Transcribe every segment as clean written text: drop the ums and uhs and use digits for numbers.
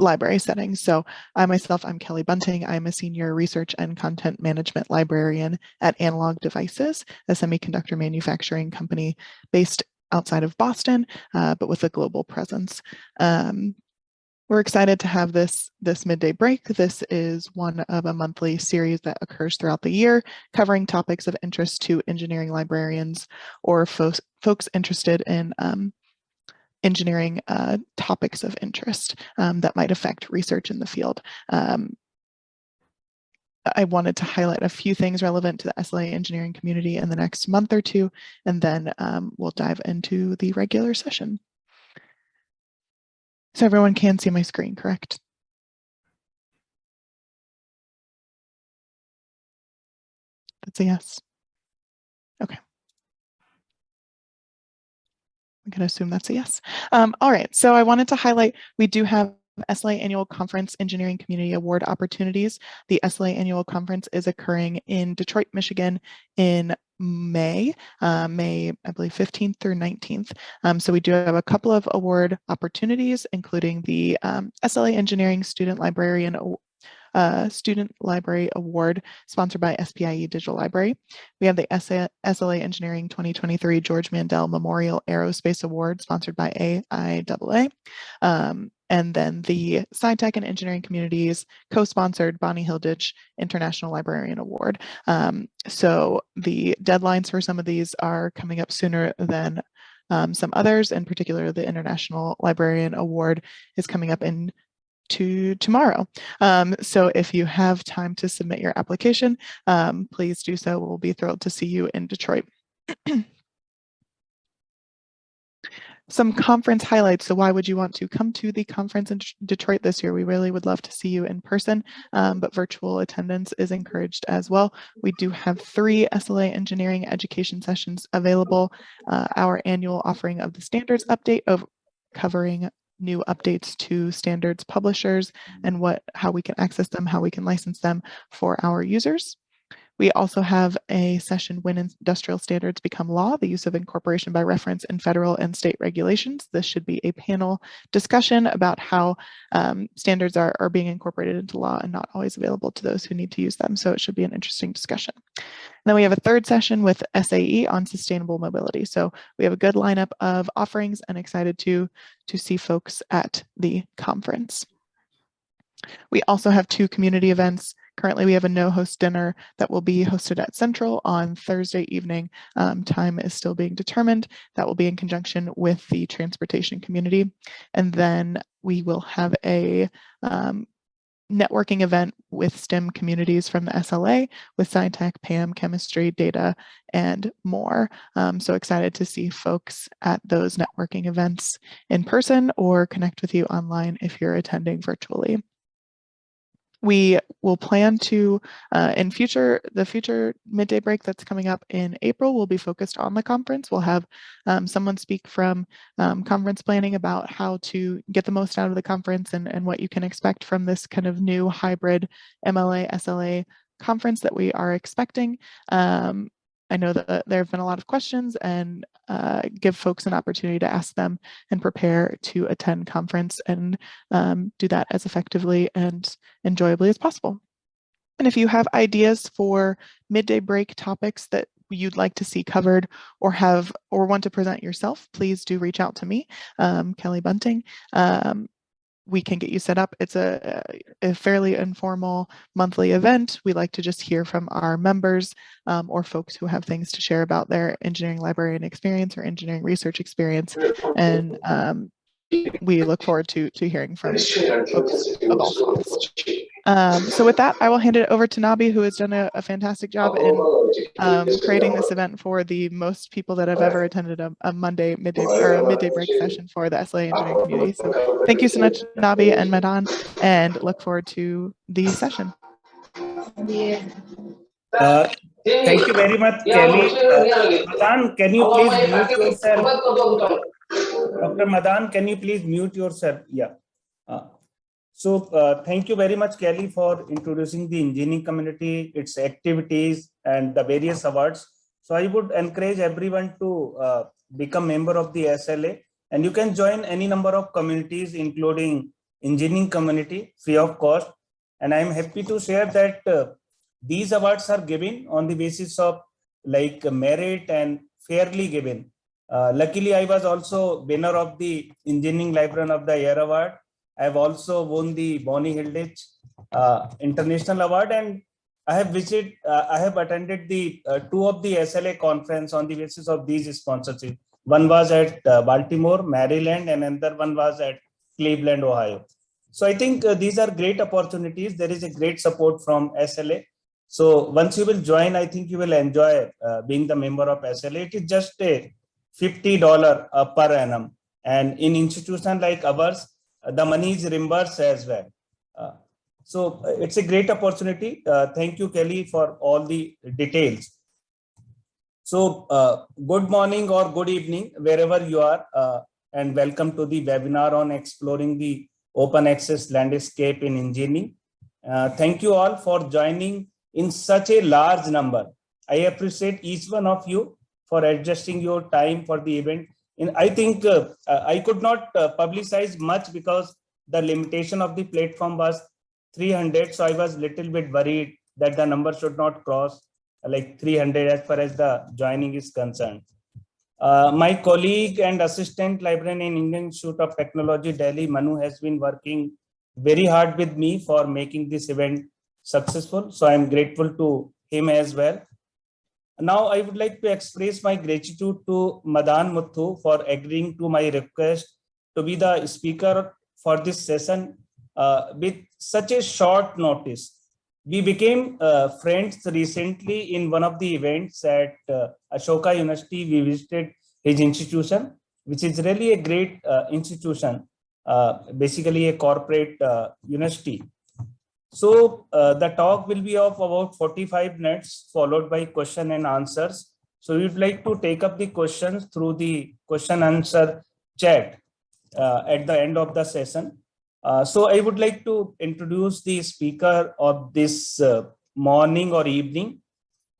library settings. So I'm Kelly Bunting. I'm a senior research and content management librarian at Analog Devices, a semiconductor manufacturing company based outside of Boston, but with a global presence. We're excited to have this midday break. This is one of a monthly series that occurs throughout the year, covering topics of interest to engineering librarians or folks interested in engineering topics of interest that might affect research in the field. I wanted to highlight a few things relevant to the SLA engineering community in the next month or two, and then we'll dive into the regular session. So everyone can see my screen, correct? That's a yes. Okay. I'm going to assume that's a yes. All right, so I wanted to highlight, we do have SLA Annual Conference Engineering Community Award opportunities. The SLA Annual Conference is occurring in Detroit, Michigan in May, I believe 15th through 19th. So we do have a couple of award opportunities, including the SLA Engineering Student Library Award sponsored by SPIE Digital Library. We have the SLA Engineering 2023 George Mandel Memorial Aerospace Award sponsored by AIAA. And then the SciTech and Engineering Communities co-sponsored Bonnie Hilditch International Librarian Award. So the deadlines for some of these are coming up sooner than some others. In particular, the International Librarian Award is coming up tomorrow. So if you have time to submit your application, please do so. We'll be thrilled to see you in Detroit. Some conference highlights. So why would you want to come to the conference in Detroit this year? We really would love to see you in person, but virtual attendance is encouraged as well. We do have 3 SLA engineering education sessions available. Our annual offering of the standards update covering new updates to standards publishers and how we can access them, how we can license them for our users. We also have a session, When Industrial Standards Become Law, the use of incorporation by reference in federal and state regulations. This should be a panel discussion about how standards are being incorporated into law and not always available to those who need to use them. So it should be an interesting discussion. And then we have a 3rd session with SAE on sustainable mobility. So we have a good lineup of offerings and excited to see folks at the conference. We also have 2 community events. Currently, we have a no-host dinner that will be hosted at Central on Thursday evening. Time is still being determined. That will be in conjunction with the transportation community. And then we will have a networking event with STEM communities from the SLA with SciTech, PAM, chemistry, data, and more. So excited to see folks at those networking events in person or connect with you online if you're attending virtually. We will plan to, in the future midday break that's coming up in April, will be focused on the conference. We'll have someone speak from conference planning about how to get the most out of the conference and what you can expect from this kind of new hybrid MLA, SLA conference that we are expecting. I know that there have been a lot of questions and give folks an opportunity to ask them and prepare to attend conference and do that as effectively and enjoyably as possible. And if you have ideas for midday break topics that you'd like to see covered or want to present yourself, please do reach out to me, Kelly Bunting. We can get you set up. It's a fairly informal monthly event. We like to just hear from our members or folks who have things to share about their engineering librarian experience or engineering research experience. And we look forward to hearing from folks of all sorts. So with that, I will hand it over to Nabi, who has done a fantastic job in creating this event for the most people that have ever attended a midday break session for the SLA engineering community. So thank you so much, Nabi and Madan, and look forward to the session. Thank you very much, Kelly. Madan, can you please mute yourself? Dr. Madan, can you please mute yourself? Yeah. So thank you very much, Kelly, for introducing the engineering community, its activities, and the various awards. So I would encourage everyone to become member of the SLA, and you can join any number of communities, including engineering community free of cost. And I'm happy to share that these awards are given on the basis of like merit and fairly given. Luckily, I was also winner of the Engineering Librarian of the Year Award. I've also won the Bonnie Hilditch International Award, and I have attended the two of the SLA conference on the basis of these sponsorships. One was at Baltimore, Maryland, and another one was at Cleveland, Ohio. So I think these are great opportunities. There is a great support from SLA. So once you will join, I think you will enjoy being the member of SLA. It is just a $50 per annum. And in institution like ours, the money is reimbursed as well. So it's a great opportunity. Thank you, Kelly, for all the details. So good morning or good evening, wherever you are, and welcome to the webinar on exploring the open access landscape in engineering. Thank you all for joining in such a large number. I appreciate each one of you for adjusting your time for the event. And I think I could not publicize much because the limitation of the platform was 300. So I was a little bit worried that the number should not cross like 300 as far as the joining is concerned. My colleague and assistant librarian in Indian Institute of Technology, Delhi, Manu, has been working very hard with me for making this event successful. So I'm grateful to him as well. Now I would like to express my gratitude to Madan Muthu for agreeing to my request to be the speaker for this session with such a short notice. We became friends recently in one of the events at Ashoka University. We visited his institution, which is really a great institution, basically a corporate university. So the talk will be of about 45 minutes, followed by question and answers. So we'd like to take up the questions through the question answer chat at the end of the session. So I would like to introduce the speaker of this morning or evening.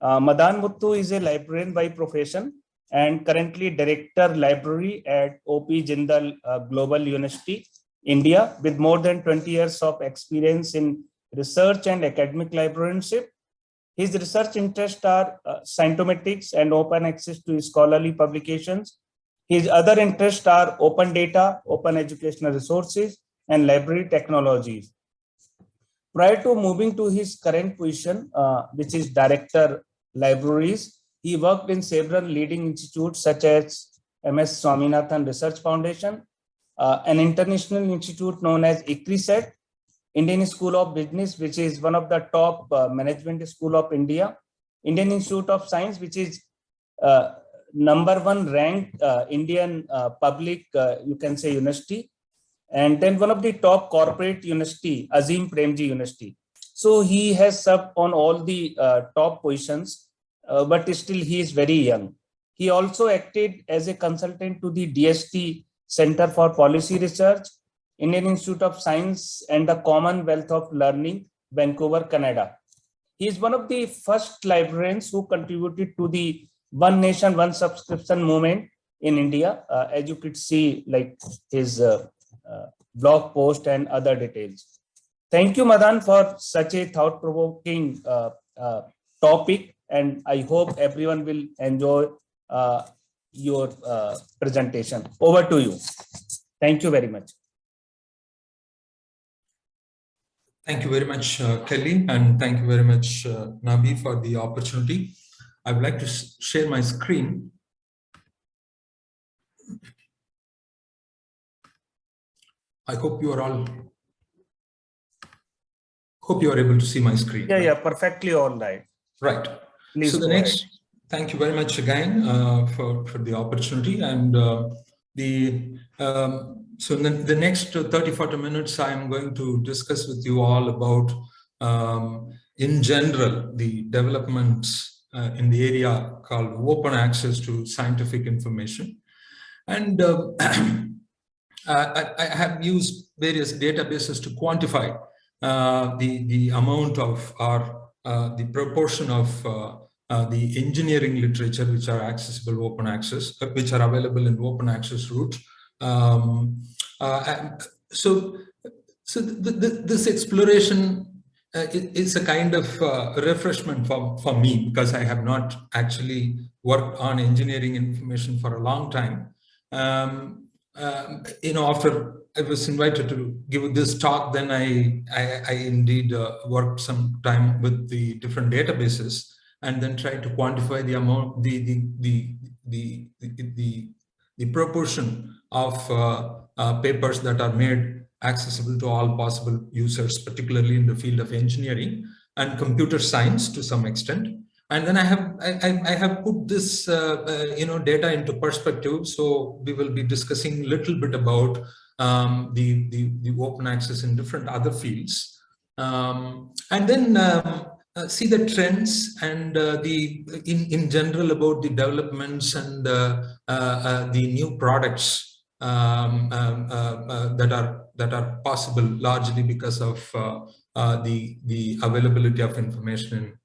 Madan Muthu is a librarian by profession and currently director library at OP Jindal Global University, India, with more than 20 years of experience in research and academic librarianship. His research interests are scientometrics and open access to scholarly publications. His other interests are open data, open educational resources, and library technologies. Prior to moving to his current position, which is Director Libraries, he worked in several leading institutes such as MS Swaminathan Research Foundation, an international institute known as ICRISAT, Indian School of Business, which is one of the top management school of India, Indian Institute of Science, which is #1 ranked Indian public, you can say, university, and then one of the top corporate university, Azim Premji University. So he has served on all the top positions, but still he is very young. He also acted as a consultant to the DST Center for Policy Research, Indian Institute of Science, and the Commonwealth of Learning, Vancouver, Canada. He is one of the first librarians who contributed to the One Nation, One Subscription movement in India, as you could see, like his blog post and other details. Thank you, Madan, for such a thought-provoking topic, and I hope everyone will enjoy your presentation. Over to you. Thank you very much. Thank you very much, Kelly, and thank you very much, Nabi, for the opportunity. I would like to share my screen. I hope you are all, hope you are able to see my screen. Yeah, right? Yeah, perfectly all right. Right. Please so the next, thank you very much again for the opportunity. And so the next 30-40 minutes, I am going to discuss with you all about, in general, the developments in the area called open access to scientific information. And I have used various databases to quantify the amount of, or the proportion of the engineering literature which are accessible open access, which are available in open access route. So So this exploration is a kind of refreshment for me, because I have not actually worked on engineering information for a long time. After I was invited to give this talk, then I indeed worked some time with the different databases, and then tried to quantify the amount, the proportion of papers that are made accessible to all possible users, particularly in the field of engineering and computer science to some extent. And then I have put this data into perspective. So we will be discussing a little bit about the open access in different other fields, and then see the trends and in general about the developments and the new products that are possible largely because of the availability of information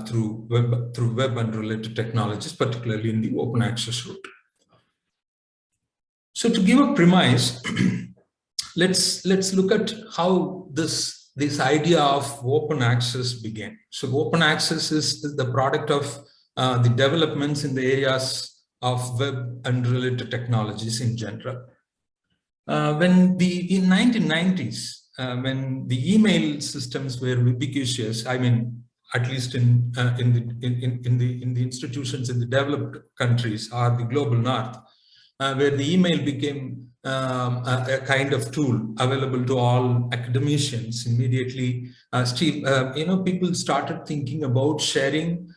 through web and related technologies, particularly in the open access route. So to give a premise, let's look at how this idea of open access began. So open access is the product of the developments in the areas of web and related technologies in general. In 1990s, when the email systems were ubiquitous, I mean, at least in the institutions in the developed countries or the global north, where the email became a kind of tool available to all academicians immediately, people started thinking about sharing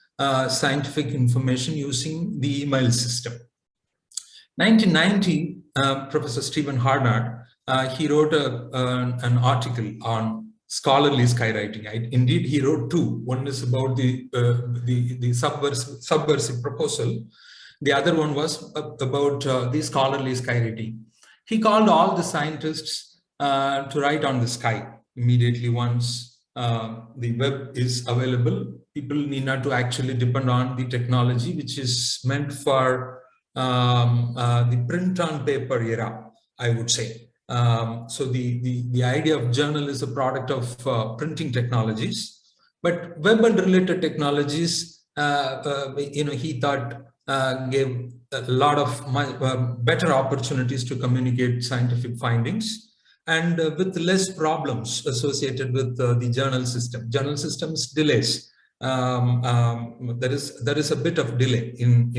scientific information using the email system. 1990, Professor Stephen Harnad, he wrote an article on scholarly skywriting. Indeed, he wrote two. One is about the subversive proposal. The other one was about the scholarly skywriting. He called all the scientists to write on the sky immediately once the web is available. People need not to actually depend on the technology, which is meant for the print on paper era, I would say. So the idea of journal is a product of printing technologies, but web and related technologies, he thought gave a lot of better opportunities to communicate scientific findings, and with less problems associated with the journal system. Journal systems delays. There is a bit of delay in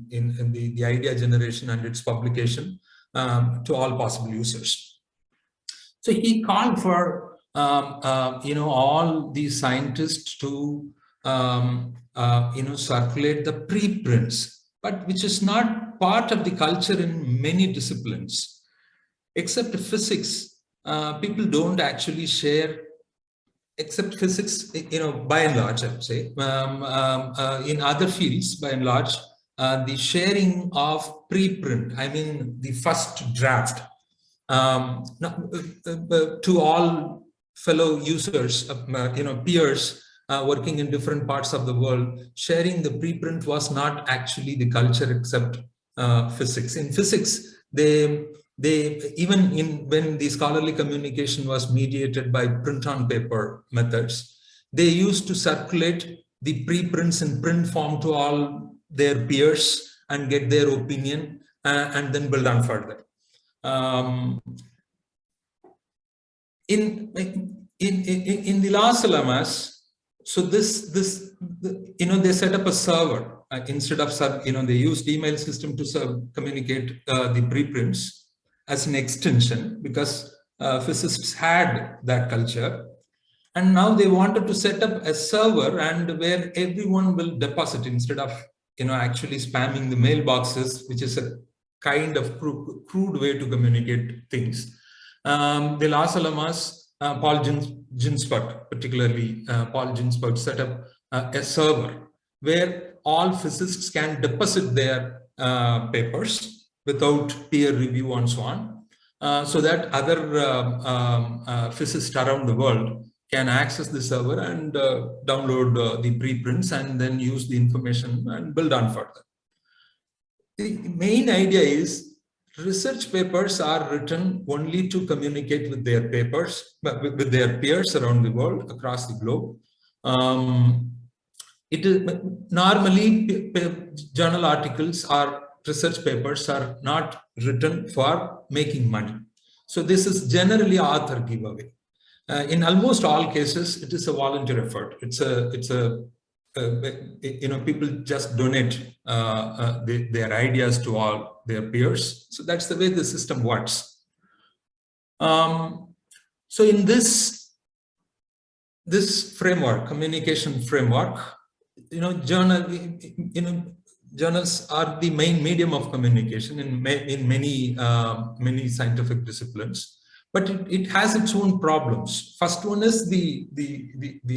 the idea generation and its publication to all possible users. So he called for all these scientists to circulate the preprints, but which is not part of the culture in many disciplines. Except physics, people don't actually share. Except physics, by and large, I would say. In other fields, by and large, the sharing of preprint, I mean the first draft, to all fellow users, peers working in different parts of the world, sharing the preprint was not actually the culture except physics. In physics, when the scholarly communication was mediated by print on paper methods, they used to circulate the preprints in print form to all their peers and get their opinion and then build on further. In the Las Alamos, so they set up a server instead of they used email system to communicate the preprints as an extension, because physicists had that culture, and now they wanted to set up a server and where everyone will deposit instead of actually spamming the mailboxes, which is a kind of crude way to communicate things. The Las Alamos, Paul Ginsberg, particularly Paul Ginsberg, set up a server where all physicists can deposit their papers without peer review and so on, so that other physicists around the world can access the server and download the preprints and then use the information and build on further. The main idea is research papers are written only to communicate with their with their peers around the world, across the globe. It is normally journal articles or research papers are not written for making money. So this is generally author giveaway. In almost all cases, it is a volunteer effort. People just donate their ideas to all their peers. So that's the way the system works. So in this framework, communication framework, journals are the main medium of communication in many scientific disciplines. But it has its own problems. First one is the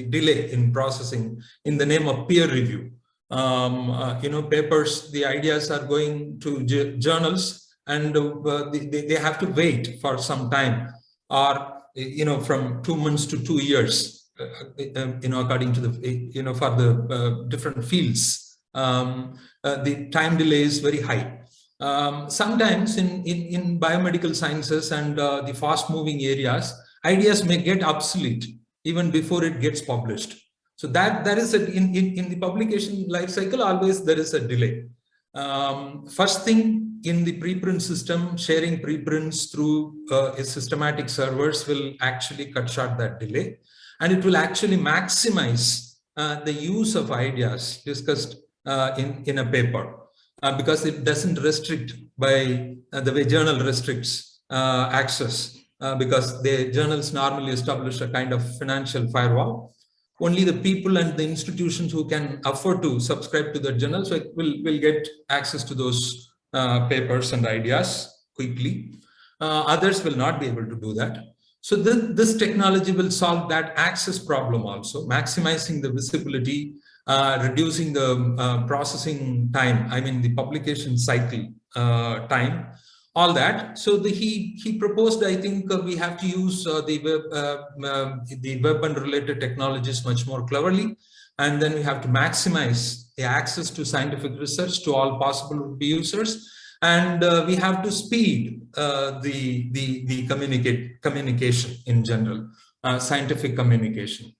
delay in processing in the name of peer review. Papers, the ideas are going to journals, and they have to wait for some time, or from 2 months to 2 years, according to the for the different fields. The time delay is very high. Sometimes in biomedical sciences and the fast-moving areas, ideas may get obsolete even before it gets published. So that is in the publication life cycle, always there is a delay. First thing, in the preprint system, sharing preprints through systematic servers will actually cut short that delay, and it will actually maximize the use of ideas discussed in a paper. Because it doesn't restrict by the way journal restricts access, because the journals normally establish a kind of financial firewall. Only the people and the institutions who can afford to subscribe to the journals will get access to those papers and ideas quickly. Others will not be able to do that. So this technology will solve that access problem also, maximizing the visibility, reducing the processing time, the publication cycle time, all that. So he proposed, I think we have to use the web and related technologies much more cleverly, and then we have to maximize the access to scientific research to all possible users, and we have to speed the communication in general, scientific communication.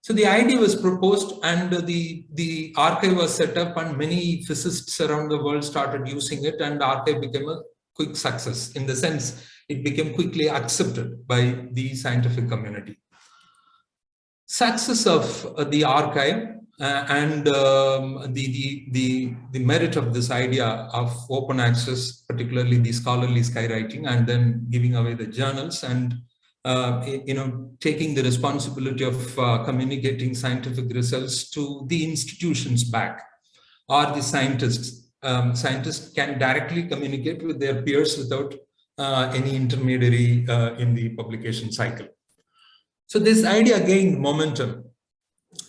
So the idea was proposed, and the archive was set up, and many physicists around the world started using it, and the archive became a quick success. In the sense, it became quickly accepted by the scientific community. Success of the archive and the merit of this idea of open access, particularly the scholarly skywriting, and then giving away the journals, and taking the responsibility of communicating scientific results to the institutions back, or the scientists. Scientists can directly communicate with their peers without any intermediary in the publication cycle. So this idea gained momentum,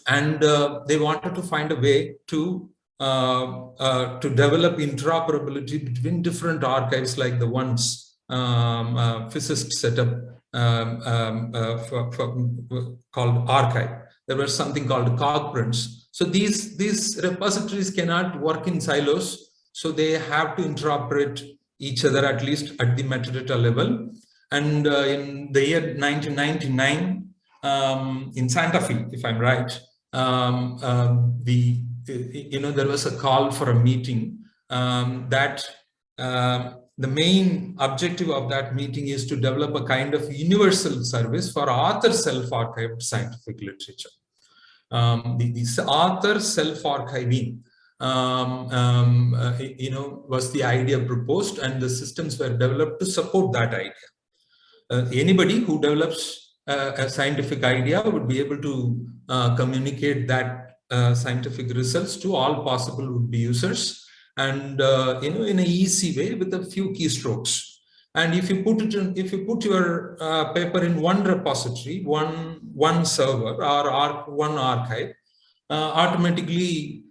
and they wanted to find a way to develop interoperability between different archives, like the ones physicists set up called archive. There was something called cogprints. So these repositories cannot work in silos, so they have to interoperate each other, at least at the metadata level. And in the year 1999, in Santa Fe, if I'm right, there was a call for a meeting that the main objective of that meeting is to develop a kind of universal service for author self-archived scientific literature. The author self-archiving, was the idea proposed, and the systems were developed to support that idea. Anybody who develops a scientific idea would be able to communicate that scientific results to all possible would-be users, and in an easy way with a few keystrokes. And if you put your paper in one repository, one server, or one archive, automatically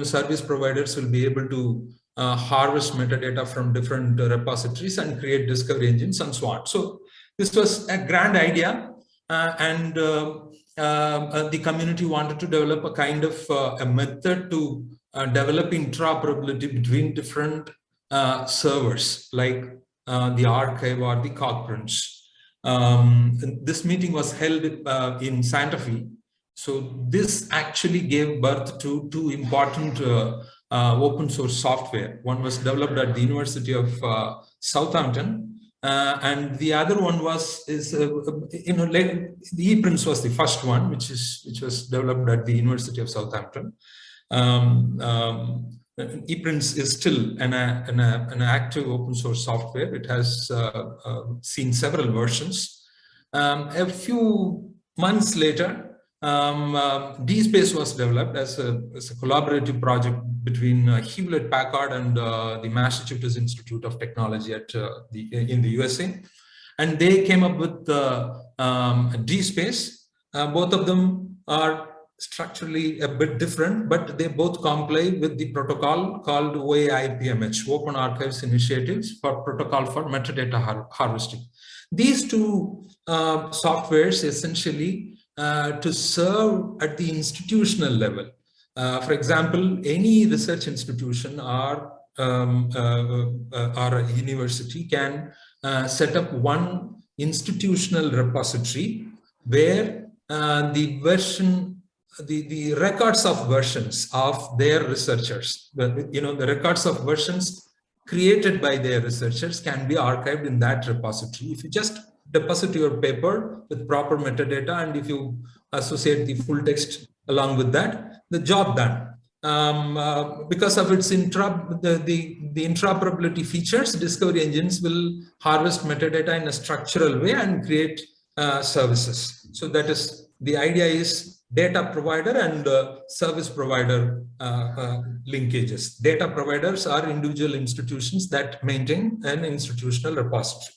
service providers will be able to harvest metadata from different repositories and create discovery engines and so on. So this was a grand idea, and the community wanted to develop a kind of a method to develop interoperability between different servers like the archive or the Cogprints. This meeting was held in Santa Fe. So this actually gave birth to two important open source software. One was developed at the University of Southampton, and the other one was the ePrints was the first one, which was developed at the University of Southampton. ePrints is still an active open source software. It has seen several versions. A few months later, DSpace was developed as a collaborative project between Hewlett-Packard and the Massachusetts Institute of Technology in the USA. And they came up with DSpace. Both of them are structurally a bit different, but they both comply with the protocol called OAI-PMH, Open Archives Initiatives for Protocol for Metadata Harvesting. These two softwares essentially to serve at the institutional level. For example, any research institution or a university can set up one institutional repository where the records of versions of their researchers, the records of versions created by their researchers can be archived in that repository. If you just deposit your paper with proper metadata, and if you associate the full text along with that, the job done. Because of its the interoperability features, discovery engines will harvest metadata in a structural way and create services. So that is, the idea is data provider and service provider linkages. Data providers are individual institutions that maintain an institutional repository.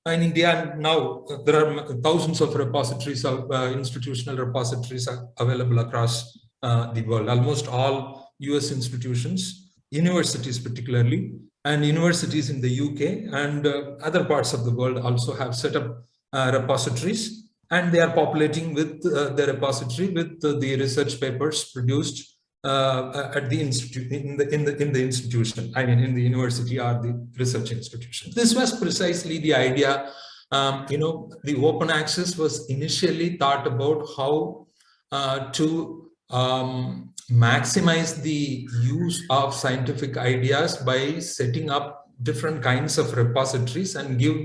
In India now, there are thousands of repositories, institutional repositories are available across the world. Almost all US institutions, universities particularly, and universities in the UK and other parts of the world also have set up repositories, and they are populating with the repository with the research papers produced at the institute, in the institution, I mean in the university or the research institution. This was precisely the idea. The open access was initially thought about how to maximize the use of scientific ideas by setting up different kinds of repositories and give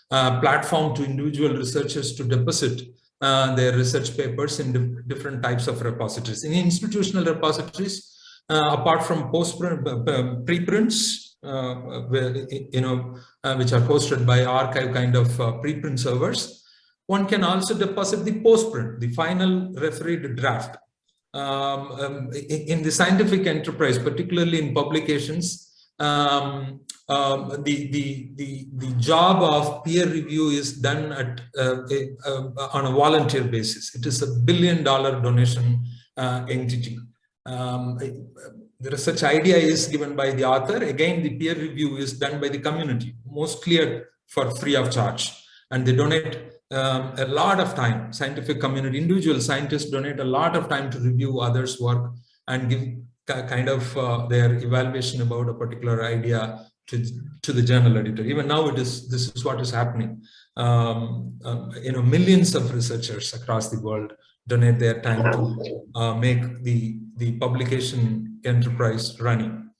platform to individual researchers to deposit their research papers in different types of repositories. In institutional repositories, apart from preprints, which are hosted by archive kind of preprint servers, one can also deposit the postprint, the final refereed draft. In the scientific enterprise, particularly in publications, the job of peer review is done on a volunteer basis. It is $1 billion donation entity. The research idea is given by the author. Again, the peer review is done by the community, mostly for free of charge. And they donate a lot of time. Scientific community, individual scientists donate a lot of time to review others' work and give kind of their evaluation about a particular idea to the journal editor. Even now, this is what is happening. Millions of researchers across the world donate their time to make the publication enterprise running.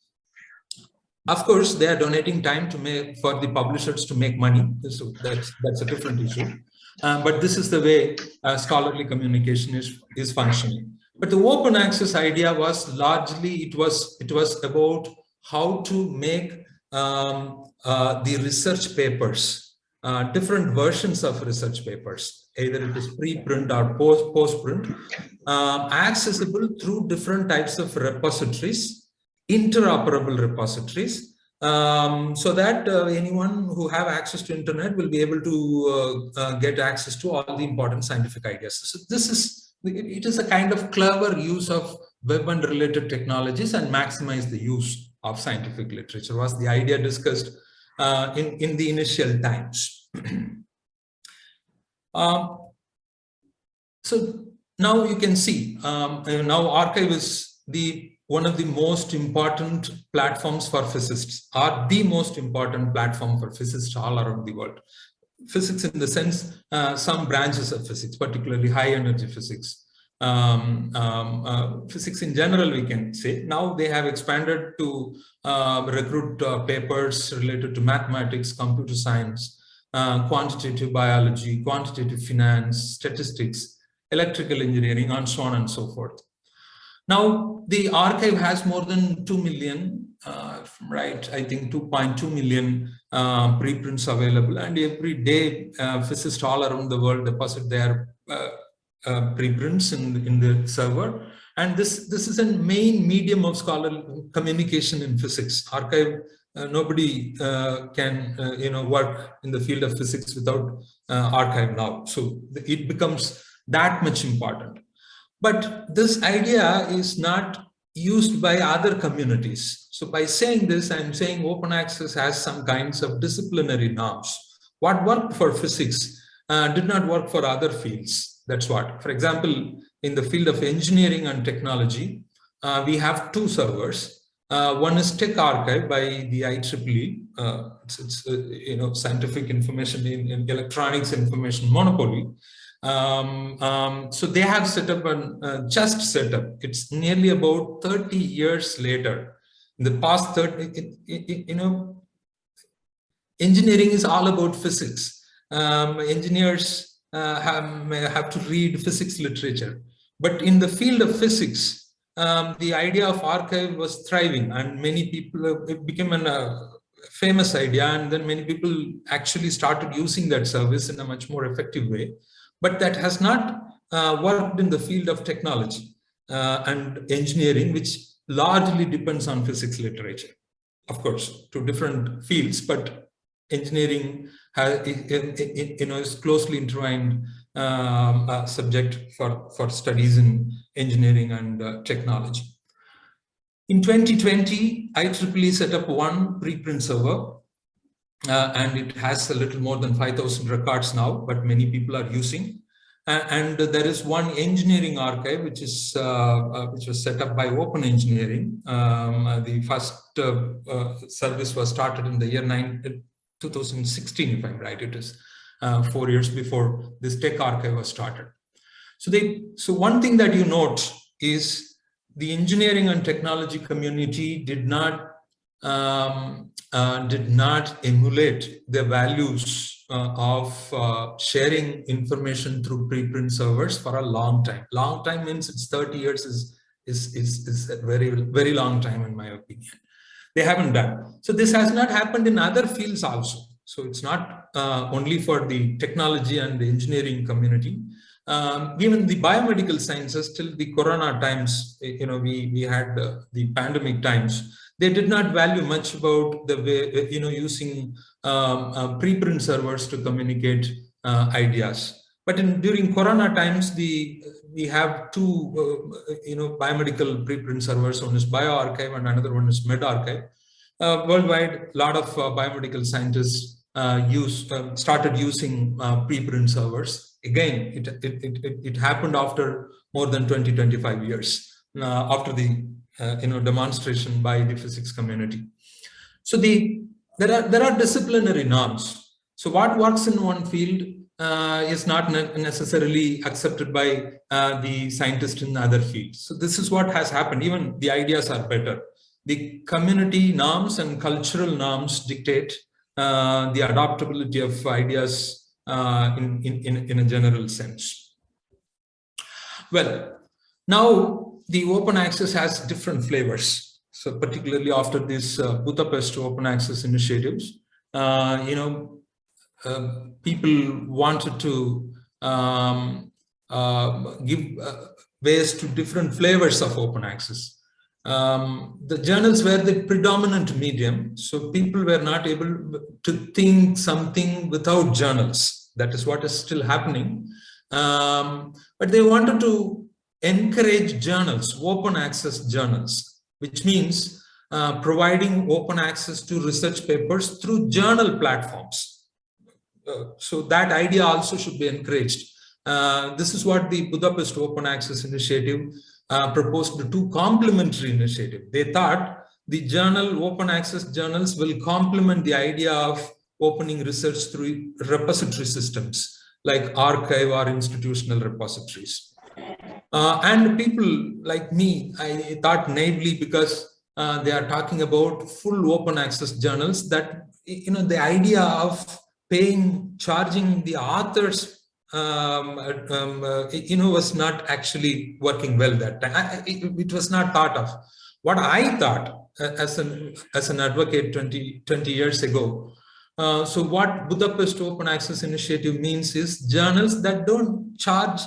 Of course, they are donating time for the publishers to make money. So that's a different issue. But this is the way scholarly communication is functioning. But the open access idea was largely, it was about how to make the research papers, different versions of research papers, either it is preprint or postprint, accessible through different types of repositories, interoperable repositories, so that anyone who have access to internet will be able to get access to all the important scientific ideas. So it is a kind of clever use of web and related technologies and maximize the use of scientific literature was the idea discussed in the initial times. So now you can see, now archive is the one of the most important platforms for physicists, or the most important platform for physicists all around the world. Physics in the sense, some branches of physics, particularly high energy physics. Physics in general, we can say. Now they have expanded to recruit papers related to mathematics, computer science, quantitative biology, quantitative finance, statistics, electrical engineering, and so on and so forth. Now, the archive has more than 2 million, right? I think 2.2 million preprints available, and every day physicists all around the world deposit their preprints in the server. And this is a main medium of scholarly communication in physics. Archive, nobody can work in the field of physics without archive now. So it becomes that much important. But this idea is not used by other communities. So by saying this, I'm saying open access has some kinds of disciplinary norms. What worked for physics did not work for other fields. That's what. For example, in the field of engineering and technology, we have two servers. One is Tech Archive by the IEEE. It's scientific information in electronics information monopoly. So they have set up just set up. It's nearly about 30 years later. In the past 30, engineering is all about physics. Engineers have to read physics literature. But in the field of physics, the idea of archive was thriving, and many people, it became a famous idea, and then many people actually started using that service in a much more effective way. But that has not worked in the field of technology and engineering, which largely depends on physics literature. Of course, to different fields, but engineering is closely intertwined subject for studies in engineering and technology. In 2020, IEEE set up one preprint server. And it has a little more than 5,000 records now, but many people are using. And there is one engineering archive, which was set up by Open Engineering. The first service was started in the year 2016, if I'm right. It is 4 years before this Tech Archive was started. So one thing that you note is the engineering and technology community did not emulate the values of sharing information through preprint servers for a long time. Long time means it's 30 years is a very, very long time in my opinion. They haven't done. So this has not happened in other fields also. So it's not only for the technology and the engineering community. Even the biomedical sciences till the Corona times, we had the pandemic times. They did not value much about the way, using preprint servers to communicate ideas. But during Corona times, we have two, biomedical preprint servers. One is BioArchive and another one is MedArchive. Worldwide, a lot of biomedical scientists started using preprint servers. Again, it happened after more than 25 years after the demonstration by the physics community. So there are disciplinary norms. So what works in one field is not necessarily accepted by the scientists in other fields. So this is what has happened. Even the ideas are better. The community norms and cultural norms dictate the adaptability of ideas in a general sense. Well, now the open access has different flavors. So particularly after this Budapest open access initiatives, people wanted to give ways to different flavors of open access. The journals were the predominant medium, so people were not able to think something without journals. That is what is still happening. But they wanted to encourage journals, open access journals, which means providing open access to research papers through journal platforms. So that idea also should be encouraged. This is what the Budapest Open Access Initiative proposed two complementary initiatives. They thought the journal, open access journals, will complement the idea of opening research through repository systems like archive or institutional repositories. And people like me, I thought naively, because they are talking about full open access journals, that the idea of charging the authors was not actually working well that time. It was not thought of. What I thought as an advocate 20 years ago, so what Budapest Open Access Initiative means is journals that don't charge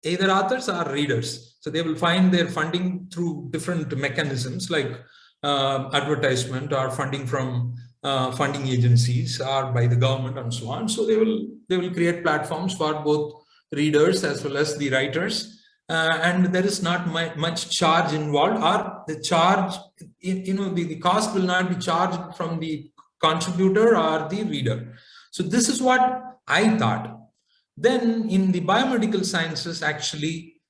either authors or readers. So they will find their funding through different mechanisms like advertisement or funding from funding agencies or by the government and so on. So they will create platforms for both readers as well as the writers, and there is not much charge involved, or the charge, the cost will not be charged from the contributor or the reader. So this is what I thought. Then in the biomedical sciences, actually,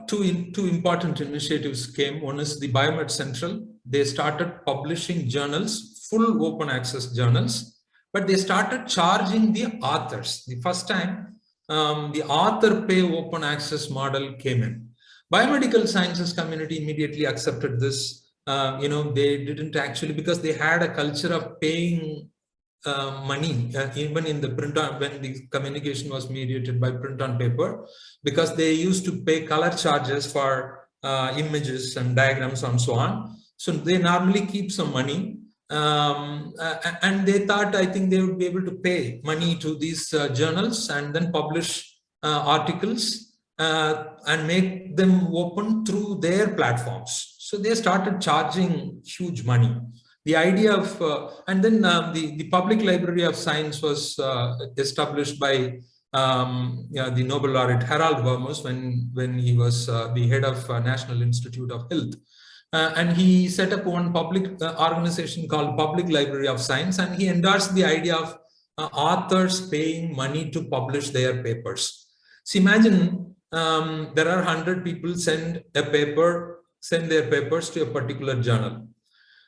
two important initiatives came. One is the Biomed Central. They started publishing journals, full open access journals, but they started charging the authors. The first time, the author pay open access model came in. Biomedical sciences community immediately accepted this. They didn't actually, because they had a culture of paying money, even in the print on, when the communication was mediated by print on paper, because they used to pay color charges for images and diagrams and so on. So they normally keep some money, and they thought, I think they would be able to pay money to these journals and then publish articles and make them open through their platforms. So they started charging huge money. The idea of, and then the Public Library of Science was established by the Nobel laureate Harold Wormus when he was the head of National Institute of Health. And he set up one public organization called Public Library of Science, and he endorsed the idea of authors paying money to publish their papers. So imagine there are 100 people send their papers to a particular journal.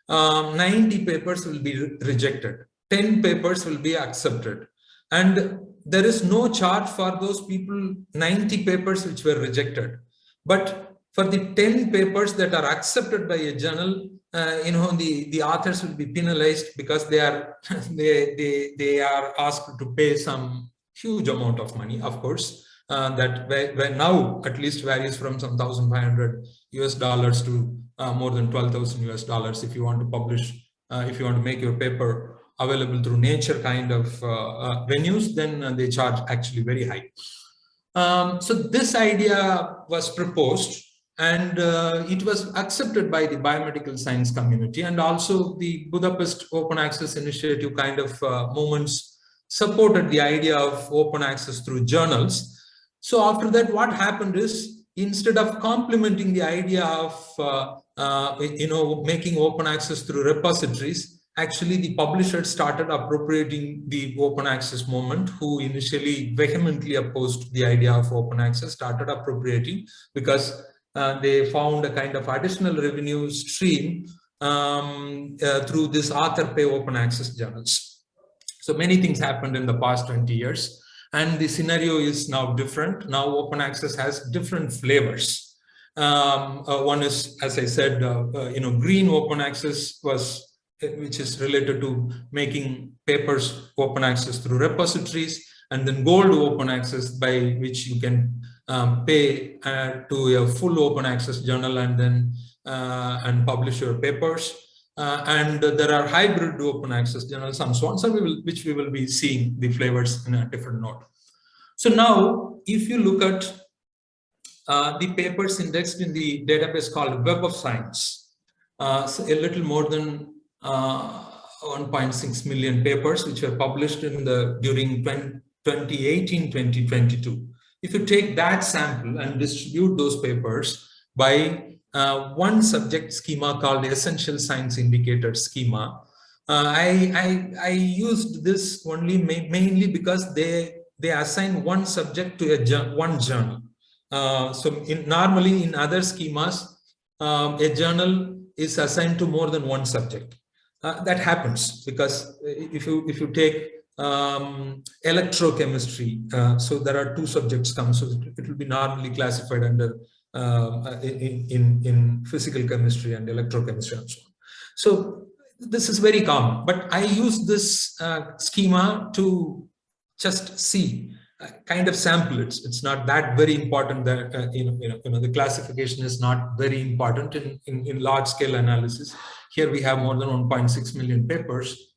90 papers will be rejected, 10 papers will be accepted, and there is no charge for those people 90 papers which were rejected. But for the 10 papers that are accepted by a journal, the authors will be penalized because they are they are asked to pay some huge amount of money, of course, that where now at least varies from some $1,500 to more than $12,000 if you want to publish, if you want to make your paper available through Nature kind of venues, then they charge actually very high. So this idea was proposed, and it was accepted by the biomedical science community, and also the Budapest Open Access Initiative kind of movements supported the idea of open access through journals. So after that, what happened is, instead of complementing the idea of making open access through repositories, actually the publishers started appropriating the open access movement, who initially vehemently opposed the idea of open access, started appropriating because they found a kind of additional revenue stream through this author pay open access journals. So many things happened in the past 20 years. And the scenario is now different. Now open access has different flavors. One is, as I said, green open access which is related to making papers open access through repositories, and then gold open access, by which you can pay to a full open access journal and then and publish your papers. And there are hybrid open access journals and so on, so which we will be seeing the flavors in a different note. So now, if you look at the papers indexed in the database called Web of Science, so a little more than 1.6 million papers which were published during 2018-2022. If you take that sample and distribute those papers by one subject schema called Essential Science Indicator schema, I used this only mainly because they assign one subject to one journal. Normally in other schemas, a journal is assigned to more than one subject. That happens because if you take electrochemistry, so there are two subjects come, so it will be normally classified under in physical chemistry and electrochemistry and so on. So this is very common, but I use this schema to just see, kind of sample. It's not that very important that the classification is not very important in large scale analysis. Here we have more than 1.6 million papers,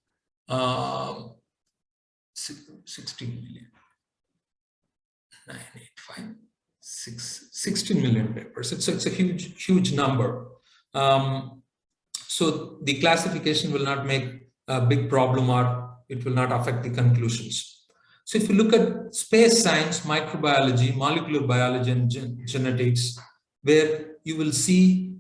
16 million, 985, 16 million papers. It's a huge number. So the classification will not make a big problem, or it will not affect the conclusions. So if you look at space science, microbiology, molecular biology, and genetics, where you will see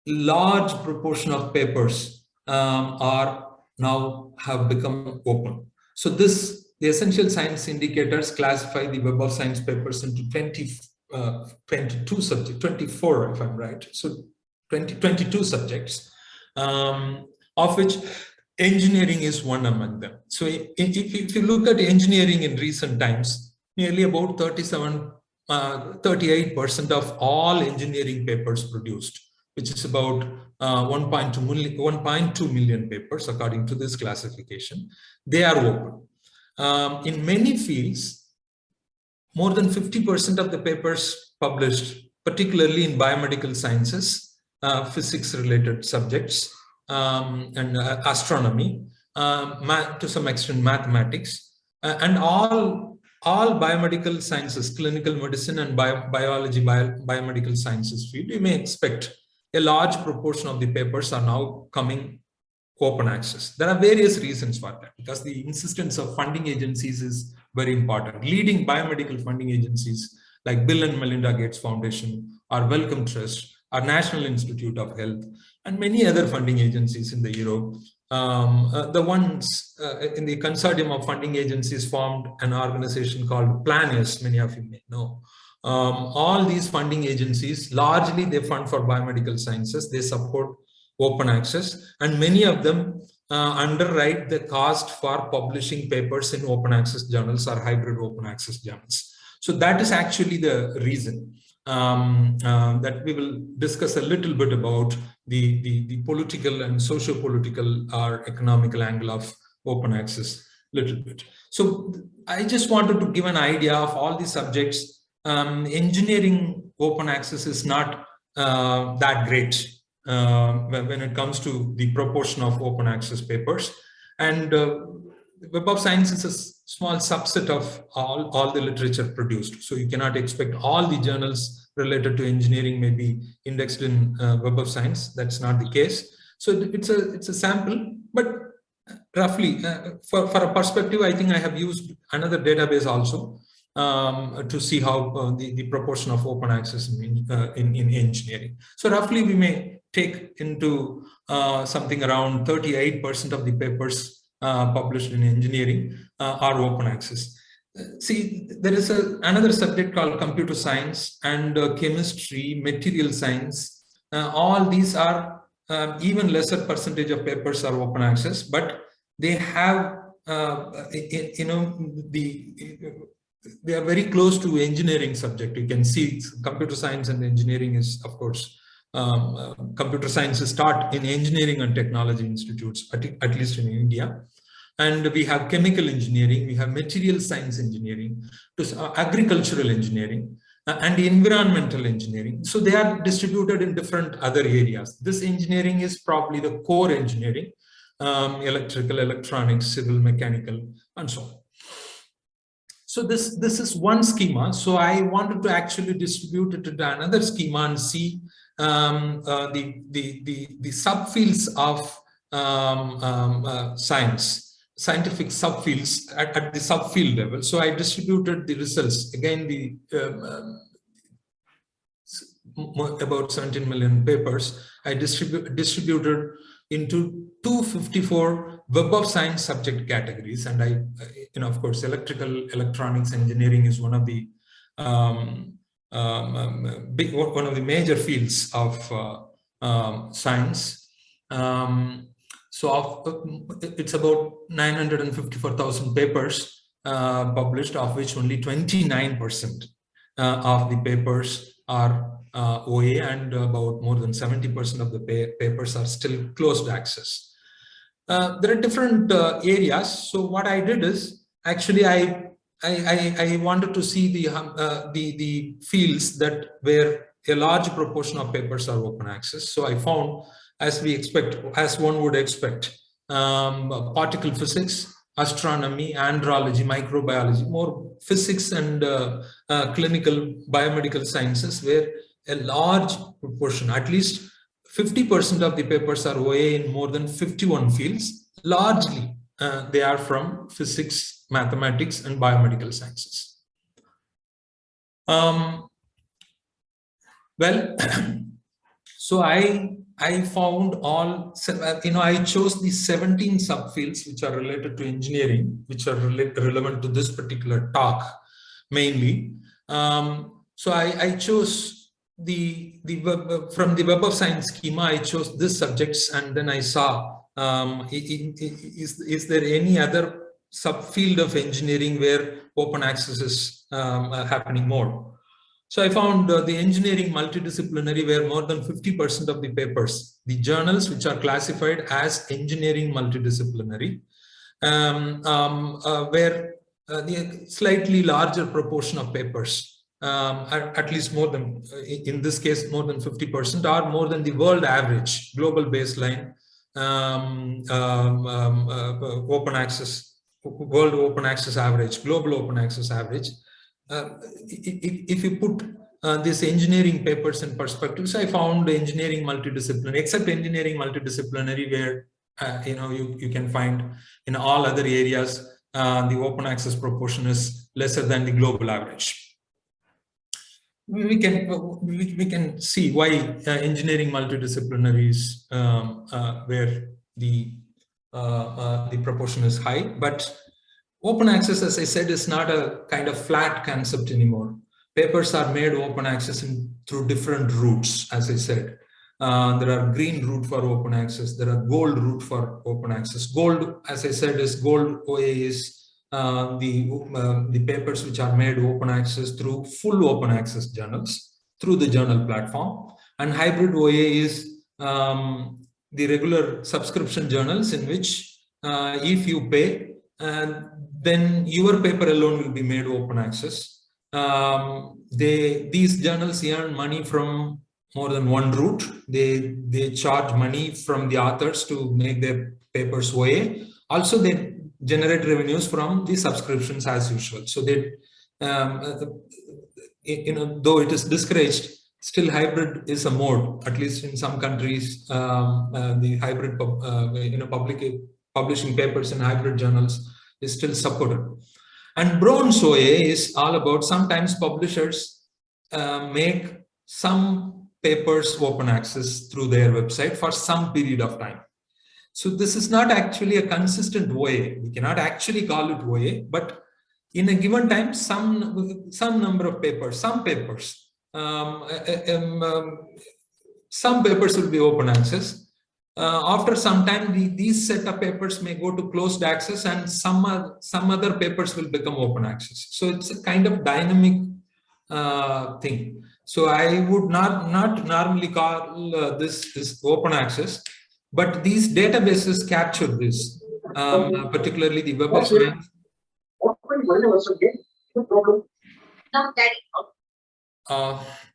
large proportion of papers are now have become open. So the essential science indicators classify the Web of Science papers into 22 subjects, 24 if I'm right. So 22 subjects, of which engineering is one among them. So if you look at engineering in recent times, nearly about 38% of all engineering papers produced, which is about 1.2 million papers according to this classification, they are open. In many fields, more than 50% of the papers published, particularly in biomedical sciences, physics-related subjects, and astronomy, to some extent mathematics, and all biomedical sciences, clinical medicine and biology, biomedical sciences field, you may expect a large proportion of the papers are now coming open access. There are various reasons for that, because the insistence of funding agencies is very important. Leading biomedical funding agencies like Bill and Melinda Gates Foundation, or Wellcome Trust, our National Institute of Health, and many other funding agencies in the Europe. The ones in the consortium of funding agencies formed an organization called PLANES, many of you may know. All these funding agencies, largely they fund for biomedical sciences, they support open access, and many of them underwrite the cost for publishing papers in open access journals or hybrid open access journals. So that is actually the reason. That we will discuss a little bit about the political and socio-political or economical angle of open access little bit. So I just wanted to give an idea of all these subjects. Engineering open access is not that great when it comes to the proportion of open access papers, and Web of Science is a small subset of all the literature produced. So you cannot expect all the journals related to engineering may be indexed in Web of Science. That's not the case. So it's a sample, but roughly for a perspective, I think I have used another database also to see how the proportion of open access in engineering. So roughly we may take into something around 38% of the papers published in engineering are open access. See, there is another subject called computer science and chemistry, material science. All these are even lesser percentage of papers are open access, but they have, they are very close to engineering subject. You can see computer science and engineering is, of course, computer science is taught in engineering and technology institutes, at least in India. And we have chemical engineering, we have material science engineering, agricultural engineering, and environmental engineering. So they are distributed in different other areas. This engineering is probably the core engineering, electrical, electronics, civil, mechanical, and so on. So this is one schema. So I wanted to actually distribute it to another schema and see the subfields of scientific subfields at the subfield level. So I distributed the results. Again, about 17 million papers, I distributed into 254 Web of Science subject categories. And I, of course, electrical, electronics, engineering is one of the one of the major fields of science. It's about 954,000 papers published, of which only 29% of the papers are OA, and about more than 70% of the papers are still closed access. There are different areas. So what I did is, actually, I wanted to see the fields that where a large proportion of papers are open access. So I found, as one would expect, particle physics, astronomy, andrology, microbiology, more physics and clinical biomedical sciences, where a large proportion, at least 50% of the papers are OA in more than 51 fields. Largely, they are from physics, mathematics, and biomedical sciences. Well, so I found all, I chose the 17 subfields which are related to engineering, which are relevant to this particular talk mainly. So I chose from the Web of Science schema, I chose these subjects, and then I saw, is there any other subfield of engineering where open access is happening more? So I found the engineering multidisciplinary, where more than 50% of the papers, the journals which are classified as engineering multidisciplinary, where the slightly larger proportion of papers, at least more than, in this case, more than 50%, are more than the world average, global baseline, open access, world open access average, global open access average. If you put these engineering papers in perspective, so I found engineering multidisciplinary, except engineering multidisciplinary, where you can find in all other areas the open access proportion is lesser than the global average. We can see why engineering multidisciplinary is where the proportion is high, but open access, as I said, is not a kind of flat concept anymore. Papers are made open access through different routes, as I said. There are green route for open access. There are gold route for open access. Gold, as I said, is gold OA is the papers which are made open access through full open access journals, through the journal platform. And hybrid OA is the regular subscription journals, in which if you pay, then your paper alone will be made open access. These journals earn money from more than one route. They charge money from the authors to make their papers OA. Also, they generate revenues from the subscriptions as usual. So they, though it is discouraged, still hybrid is a mode. At least in some countries, the hybrid, publishing papers in hybrid journals is still supported. And bronze OA is all about, sometimes publishers make some papers open access through their website for some period of time. So this is not actually a consistent OA. We cannot actually call it OA, but in a given time, some number of papers, some papers will be open access. After some time, these set of papers may go to closed access, and some other papers will become open access. So it's a kind of dynamic thing. So I would not normally call this open access, but these databases capture this, particularly the Web of Science.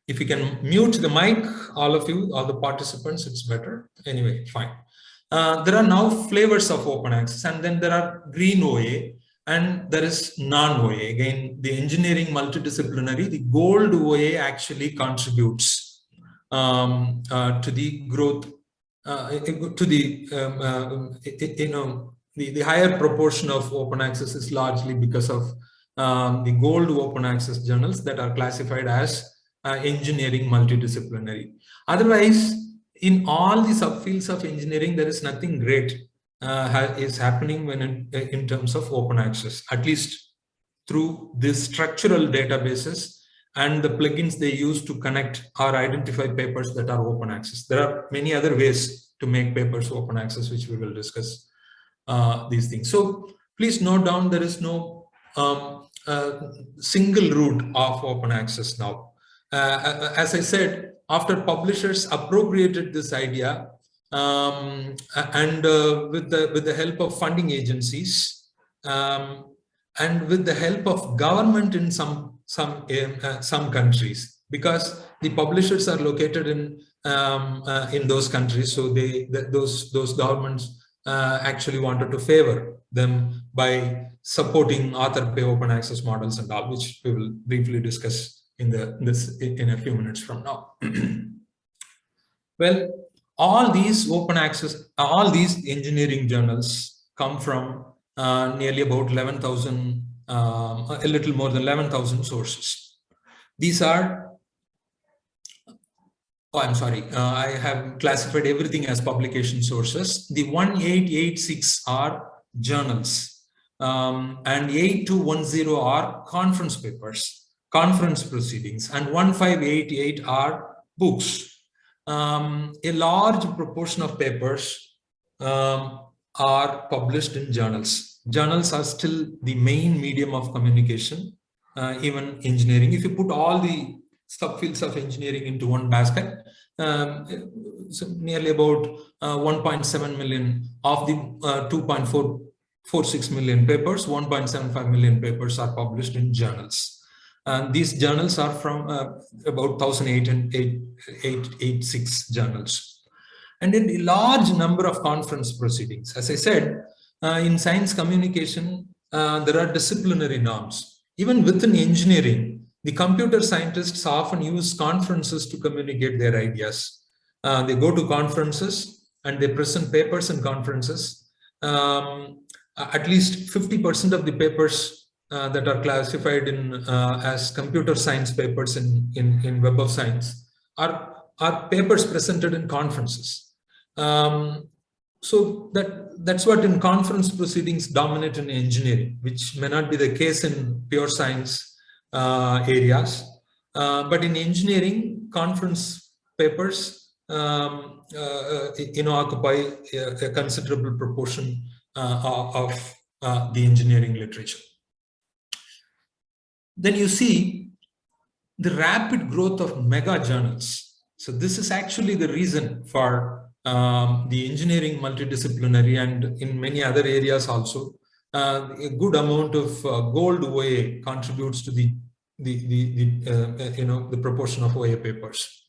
If you can mute the mic, all of you, all the participants, it's better. Anyway, fine. There are now flavors of open access, and then there are green OA, and there is non-OA. Again, the engineering multidisciplinary, the gold OA actually contributes to the growth, to the higher proportion of open access is largely because of the gold open access journals that are classified as engineering multidisciplinary. Otherwise, in all the subfields of engineering, there is nothing great is happening when in terms of open access, at least through these structural databases and the plugins they use to connect or identify papers that are open access. There are many other ways to make papers open access, which we will discuss these things. So please note down, there is no single route of open access now. As I said, after publishers appropriated this idea, and with the help of funding agencies, and with the help of government in some countries, because the publishers are located in those countries, so those governments actually wanted to favor them by supporting author pay open access models and all, which we will briefly discuss in a few minutes from now. Well, all these open access, all these engineering journals come from nearly about 11,000, a little more than 11,000 sources. These are, oh, I'm sorry, I have classified everything as publication sources. The 1886 are journals, and 8210 are conference papers, conference proceedings, and 1588 are books. A large proportion of papers are published in journals. Journals are still the main medium of communication, even engineering. If you put all the subfields of engineering into one basket, so nearly about 1.7 million of the 2.46 million papers, 1.75 million papers are published in journals. And these journals are from about 1,886 journals. And in a large number of conference proceedings. As I said, in science communication, there are disciplinary norms. Even within engineering, the computer scientists often use conferences to communicate their ideas. They go to conferences and they present papers in conferences. At least 50% of the papers that are classified in as computer science papers in Web of Science are papers presented in conferences. So that's what in conference proceedings dominate in engineering, which may not be the case in pure science areas. But in engineering, conference papers occupy a considerable proportion of the engineering literature. Then you see the rapid growth of mega journals. So this is actually the reason for the engineering multidisciplinary, and in many other areas also, a good amount of gold OA contributes to the proportion of OA papers.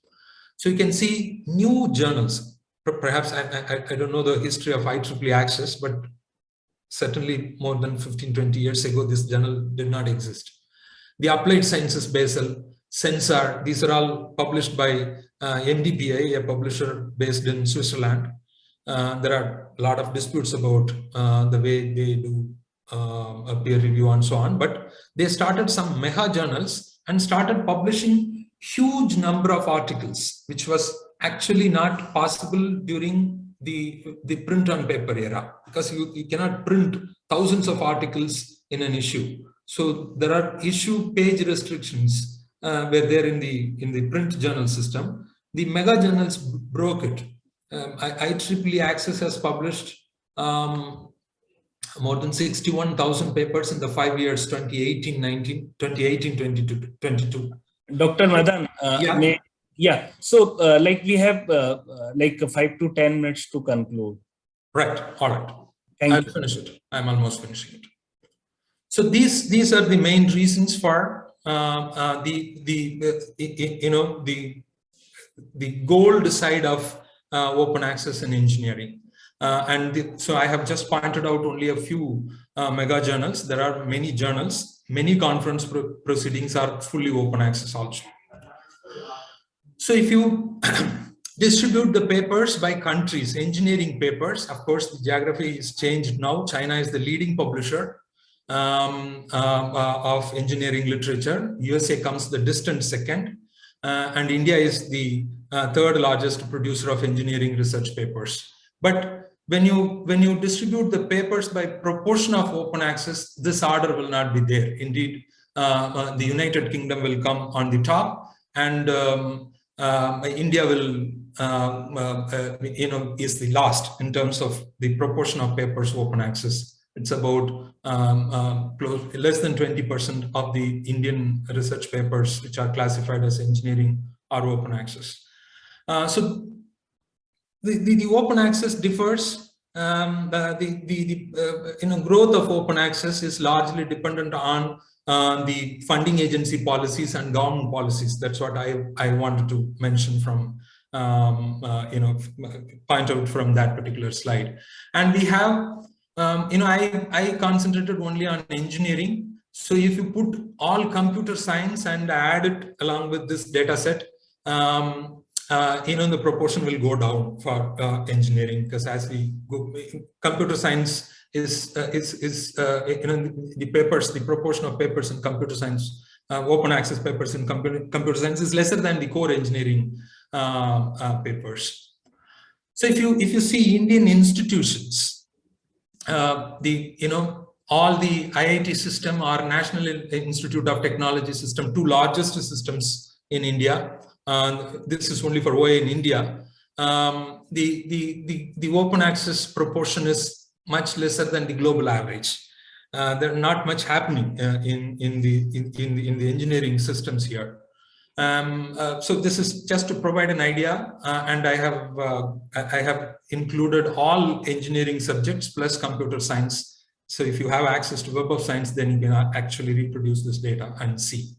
So you can see new journals. Perhaps I don't know the history of IEEE Access, but certainly more than 15-20 years ago, this journal did not exist. The Applied Sciences Basel, Sensar, these are all published by MDPI, a publisher based in Switzerland. There are a lot of disputes about the way they do a peer review and so on, but they started some mega journals and started publishing huge number of articles, which was actually not possible during the print on paper era, because you cannot print thousands of articles in an issue. So there are issue page restrictions where they're in the print journal system. The mega journals broke it. IEEE Access has published more than 61,000 papers in the 5 years 2018-19, 2018-22. Dr. Madan, yeah. So like we have like 5 to 10 minutes to conclude. Right. All right. I'll finish it. I'm almost finishing it. So these are the main reasons for the gold side of open access in engineering. So I have just pointed out only a few mega journals. There are many journals, many conference proceedings are fully open access also. So if you distribute the papers by countries, engineering papers, of course, the geography is changed now. China is the leading publisher of engineering literature. USA comes the distant second, and India is the third largest producer of engineering research papers. But when you distribute the papers by proportion of open access, this order will not be there. Indeed, the United Kingdom will come on the top, and India will, is the last in terms of the proportion of papers open access. It's about less than 20% of the Indian research papers which are classified as engineering are open access. So the open access differs. The growth of open access is largely dependent on the funding agency policies and government policies. That's what I wanted to mention from, point out from that particular slide. And we have, I concentrated only on engineering. So if you put all computer science and add it along with this data set, the proportion will go down for engineering, because as we go, computer science is the papers, the proportion of papers in computer science, open access papers in computer science is lesser than the core engineering papers. So if you see Indian institutions, all the IIT system or National Institute of Technology system, two largest systems in India. This is only for OA in India. The open access proportion is much lesser than the global average. There's not much happening in the engineering systems here. So this is just to provide an idea, and I have included all engineering subjects plus computer science. So if you have access to Web of Science, then you can actually reproduce this data and see.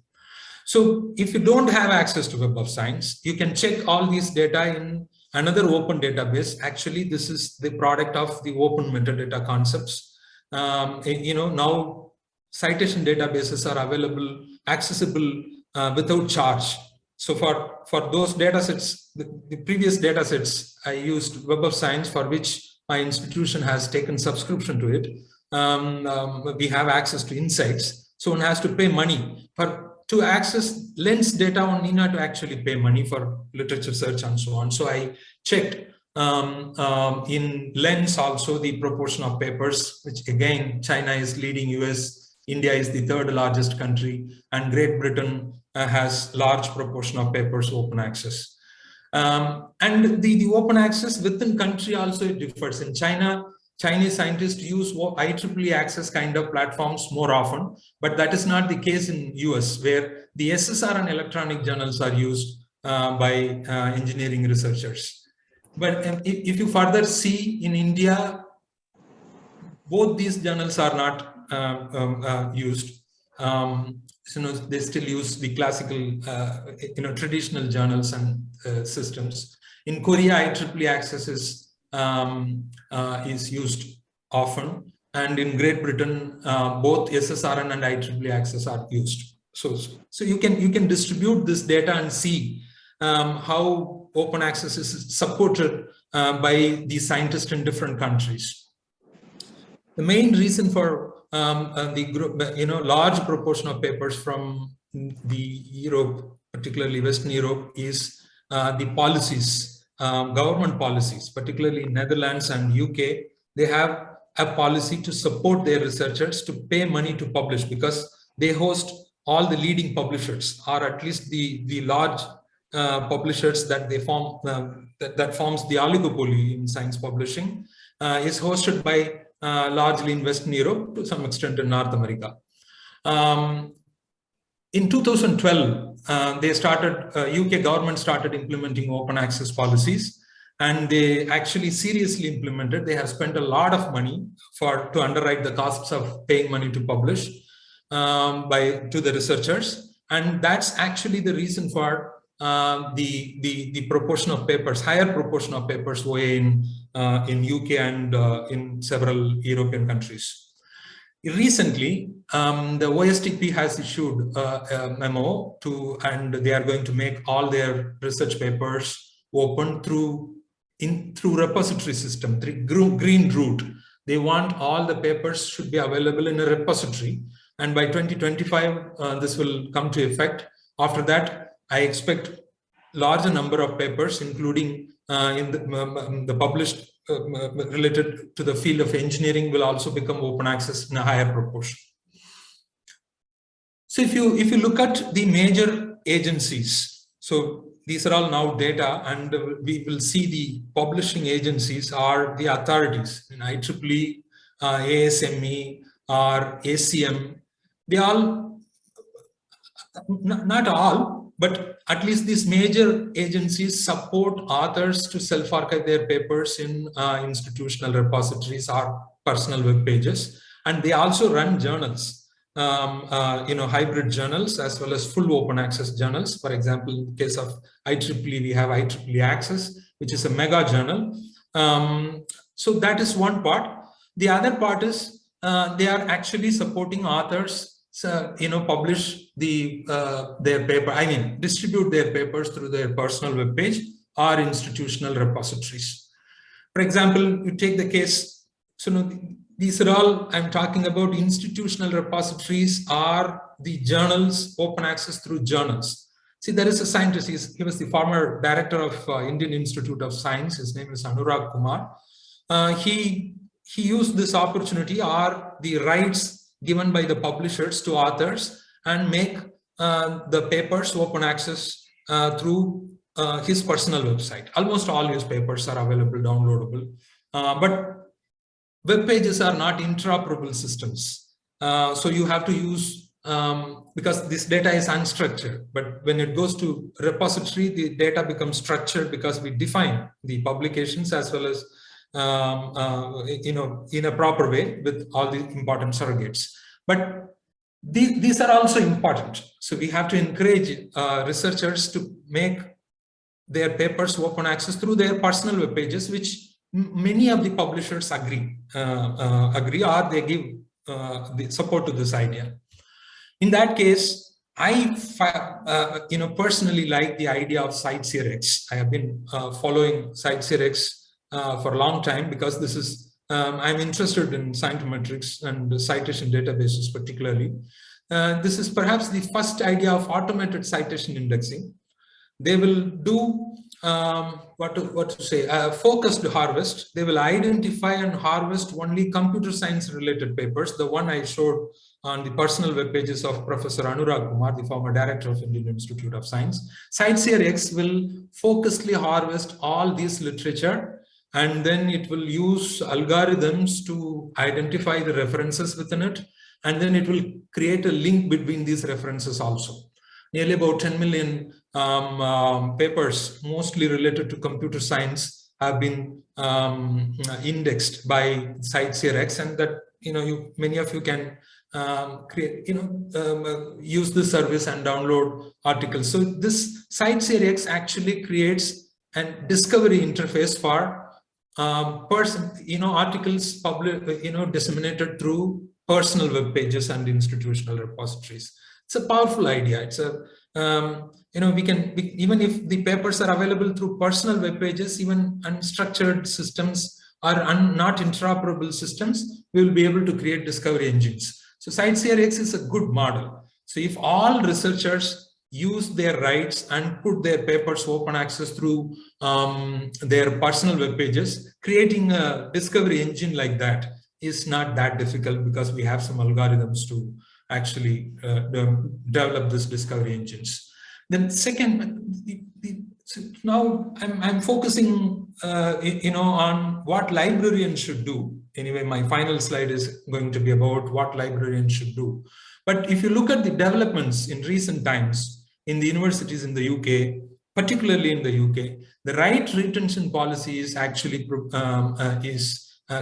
So if you don't have access to Web of Science, you can check all these data in another open database. Actually, this is the product of the open metadata concepts. Now citation databases are available, accessible without charge. So for those datasets, the previous datasets, I used Web of Science, for which my institution has taken subscription to it. We have access to insights. So one has to pay money to access Lens data. One need not to actually pay money for literature search and so on. So I checked in Lens also the proportion of papers, which again, China is leading, US, India is the third largest country, and Great Britain has large proportion of papers open access. And the open access within country also it differs. In China, Chinese scientists use IEEE access kind of platforms more often, but that is not the case in US, where the SSR and electronic journals are used by engineering researchers. But if you further see in India, both these journals are not used. They still use the classical, traditional journals and systems. In Korea, IEEE access is used often, and in Great Britain, both SSRN and IEEE access are used. So you can distribute this data and see how open access is supported by the scientists in different countries. The main reason for the large proportion of papers from the Europe, particularly Western Europe, is the policies. Government policies, particularly in Netherlands and UK, they have a policy to support their researchers to pay money to publish, because they host all the leading publishers, or at least the large publishers that they form, that forms the oligopoly in science publishing, is hosted by largely in Western Europe, to some extent in North America. In 2012, UK government started implementing open access policies, and they actually seriously implemented. They have spent a lot of money to underwrite the costs of paying money to publish to the researchers, and that's actually the reason for the proportion of papers, higher proportion of papers in UK and in several European countries. Recently, the OSTP has issued a memo and they are going to make all their research papers open through repository system, through green route. They want all the papers should be available in a repository, and by 2025, this will come to effect. After that, I expect larger number of papers, including in the published related to the field of engineering, will also become open access in a higher proportion. So if you look at the major agencies, so these are all now data, and we will see the publishing agencies are the authorities in IEEE, ASME, or ACM. They all, not all, but at least these major agencies support authors to self-archive their papers in institutional repositories or personal web pages, and they also run journals. Hybrid journals as well as full open access journals. For example, in the case of IEEE, we have IEEE Access, which is a mega journal. So that is one part. The other part is they are actually supporting authors, publish their paper, distribute their papers through their personal web page or institutional repositories. For example, you take the case, so these are all I'm talking about. Institutional repositories are the journals, open access through journals. See, there is a scientist, he was the former director of Indian Institute of Science. His name is Anurag Kumar. He used this opportunity or the rights given by the publishers to authors and make the papers open access through his personal website. Almost all his papers are available, downloadable. But web pages are not interoperable systems. So you have to use, because this data is unstructured, but when it goes to repository, the data becomes structured because we define the publications as well as, in a proper way with all the important surrogates. But these are also important. So we have to encourage researchers to make their papers open access through their personal web pages, which many of the publishers agree or they give the support to this idea. In that case, I personally like the idea of CiteSeerX. I have been following CiteSeerX for a long time because this is I'm interested in Scientometrics and citation databases particularly. This is perhaps the first idea of automated citation indexing. They will do focused harvest. They will identify and harvest only computer science related papers. The one I showed on the personal web pages of Professor Anurag Kumar, the former director of Indian Institute of Science. CiteSeerX will focusedly harvest all this literature, and then it will use algorithms to identify the references within it, and then it will create a link between these references also. Nearly about 10 million papers, mostly related to computer science, have been indexed by CiteSeerX, and that many of you can create, use this service and download articles. So this CiteSeerX actually creates a discovery interface for articles published, disseminated through personal web pages and institutional repositories. It's a powerful idea. It's a, we can, even if the papers are available through personal web pages, even unstructured systems or not interoperable systems, we will be able to create discovery engines. So CiteSeerX is a good model. So if all researchers use their rights and put their papers open access through their personal web pages, creating a discovery engine like that is not that difficult because we have some algorithms to actually develop this discovery engines. Then second, now I'm focusing on what librarians should do. Anyway, my final slide is going to be about what librarians should do. But if you look at the developments in recent times in the universities in the UK, particularly in the UK, the right retention policy is actually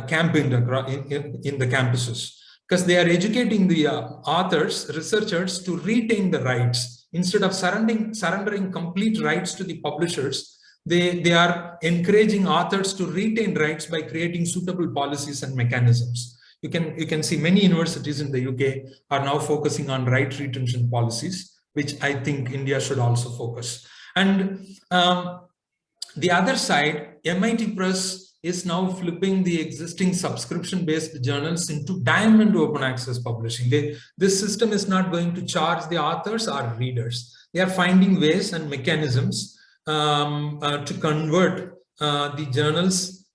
campaigned in the campuses, because they are educating the authors, researchers to retain the rights. Instead of surrendering complete rights to the publishers, they are encouraging authors to retain rights by creating suitable policies and mechanisms. You can see many universities in the UK are now focusing on right retention policies, which I think India should also focus. And the other side, MIT Press is now flipping the existing subscription-based journals into diamond open access publishing. This system is not going to charge the authors or readers. They are finding ways and mechanisms to convert the journals.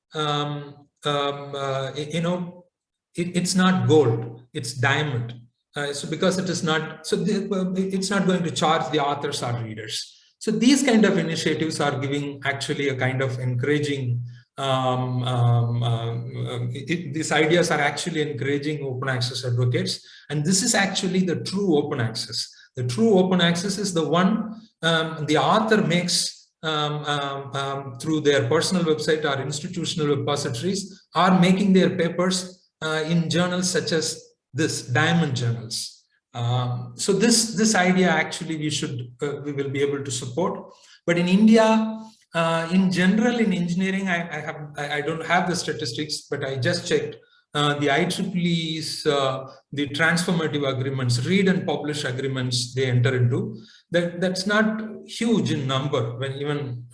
It's not gold, it's diamond. So because it is not, so it's not going to charge the authors or readers. So these kind of initiatives are giving actually a kind of encouraging, these ideas are actually encouraging open access advocates. And this is actually the true open access. The true open access is the one the author makes through their personal website or institutional repositories, or making their papers in journals such as this diamond journals. So this idea actually we will be able to support. But in India, in general, in engineering, I don't have the statistics, but I just checked the IEEE's the transformative agreements, read and publish agreements they enter into. That's not huge in number. When even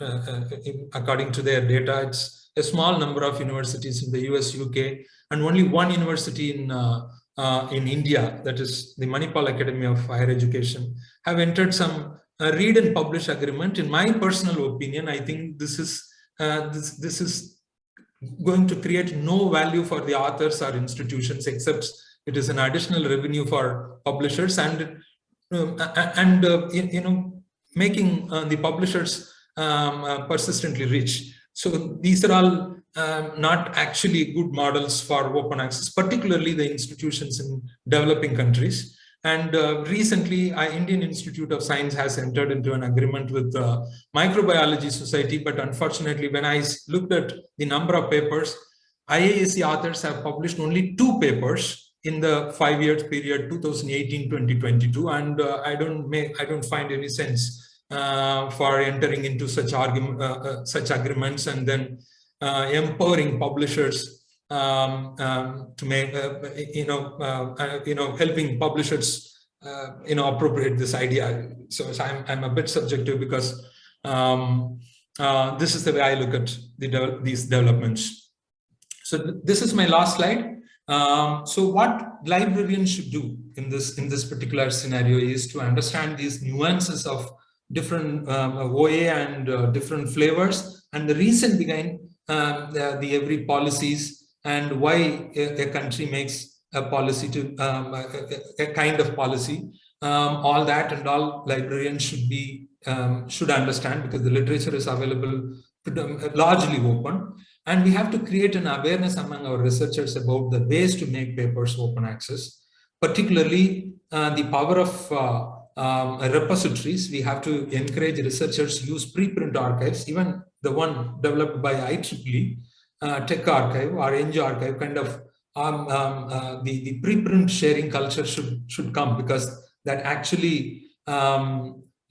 according to their data, it's a small number of universities in the US, UK, and only one university in India, that is the Manipal Academy of Higher Education, have entered some read and publish agreement. In my personal opinion, I think this is going to create no value for the authors or institutions, except it is an additional revenue for publishers and making the publishers persistently rich. So these are all not actually good models for open access, particularly the institutions in developing countries. And recently, Indian Institute of Science has entered into an agreement with the Microbiology Society. But unfortunately, when I looked at the number of papers, IASC authors have published only 2 papers in the 5-year period 2018-2022, and I don't find any sense for entering into such agreements and then empowering publishers to make helping publishers appropriate this idea. So I'm a bit subjective because this is the way I look at these developments. So this is my last slide. So what librarians should do in this particular scenario is to understand these nuances of different OA and different flavors and the reason behind the every policies and why a country makes a policy to a kind of policy. All that and all librarians should understand, because the literature is available largely open, and we have to create an awareness among our researchers about the ways to make papers open access, particularly the power of repositories. We have to encourage researchers use preprint archives, even the one developed by IEEE, Tech Archive or NG Archive, kind of the preprint sharing culture should come, because that actually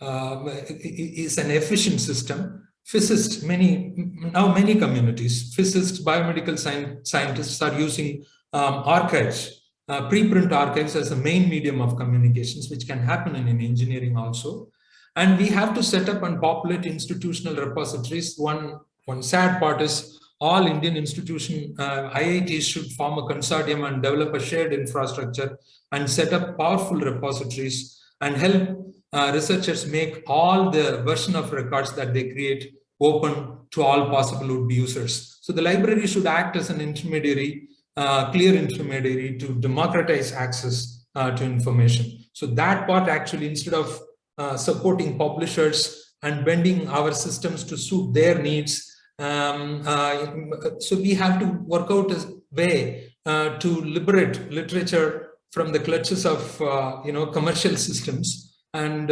is an efficient system. Physicists, many communities, physicists, biomedical scientists are using archives, preprint archives as a main medium of communications, which can happen in engineering also. And we have to set up and populate institutional repositories. One sad part is all Indian IITs should form a consortium and develop a shared infrastructure and set up powerful repositories and help researchers make all the version of records that they create open to all possible would-be users. So the library should act as an intermediary, clear intermediary to democratize access to information. So that part actually, instead of supporting publishers and bending our systems to suit their needs, so we have to work out a way to liberate literature from the clutches of commercial systems and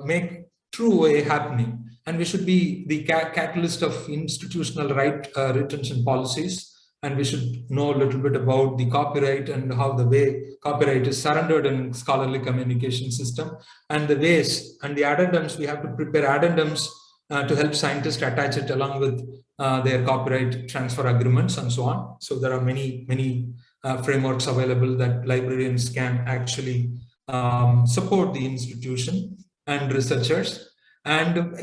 make true OA happening. And we should be the catalyst of institutional right retention policies. And we should know a little bit about the copyright and how the way copyright is surrendered in scholarly communication system, and the ways and the addendums. We have to prepare addendums to help scientists attach it along with their copyright transfer agreements and so on. So there are many frameworks available that librarians can actually support the institution and researchers. And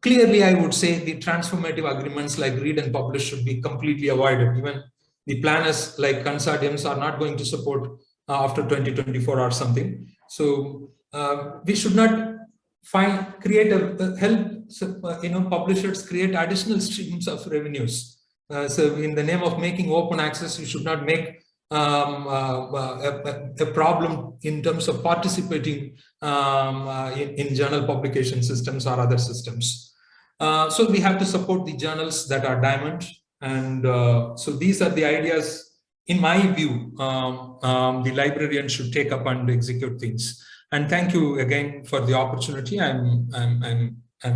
clearly, I would say the transformative agreements like read and publish should be completely avoided. Even the planners like consortiums are not going to support after 2024 or something. So we should not help publishers create additional streams of revenues. So in the name of making open access, you should not make a problem in terms of participating in journal publication systems or other systems. So we have to support the journals that are diamond. And so these are the ideas, in my view, the librarian should take up and execute things. And thank you again for the opportunity. I'm